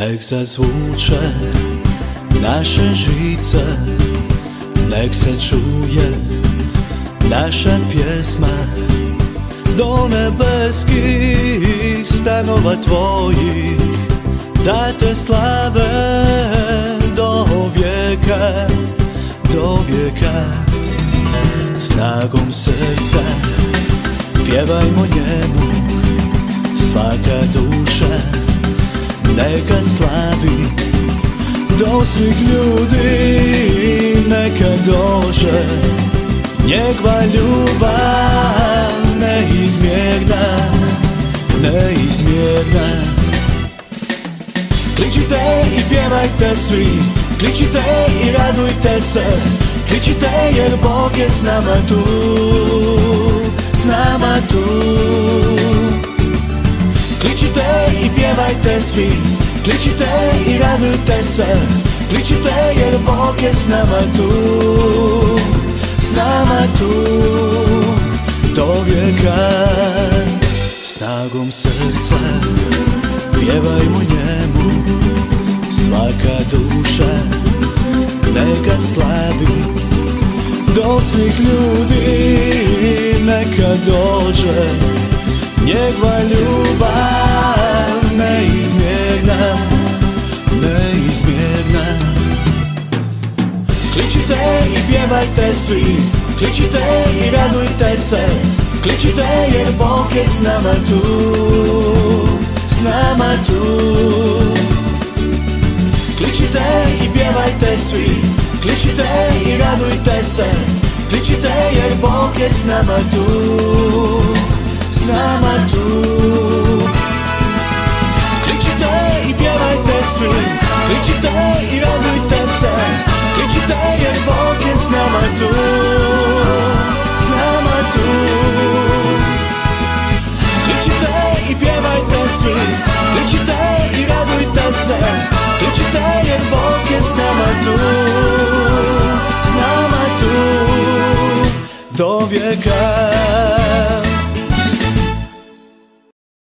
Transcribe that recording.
Nek zazvuče naše žice, nek se čuje naša pjesma do nebeskih stanova tvojih, da te slave do vijeka, do vijeka. Snagom srca pjevajmo njemu, svaka duša neka slavi, do svih ljudi neka dođe njegova ljubav neizmjerna, neizmjerna. Kličite i pjevajte svi, kličite i radujte se, kličite jer Bog je s nama tu, s nama tu. Kličite i pjevajte svi, kličite i radujte se, kličite jer Bog je s nama tu, s nama tu, do vijeka. Snagom srca pjevajmo njemu, svaka duša neka slavi, do svih ljudi neka dođe njegova ljubav neizmjerna, neizmjerna. Kličite i pjevajte svi, kličite i radujte se, kličite jer Bog je s nama tu, s nama tu. Kličite i pjevajte svi, kličite i radujte se, kličite jer Bog je s nama tu, s nama tu. Kličite i pjevajte svi, kličite i radujte se, kličite jer Bog je s nama tu, s nama tu. Kličite i pjevajte svi, kličite i radujte se, kličite jer Bog je s nama tu, s nama tu, do vijeka.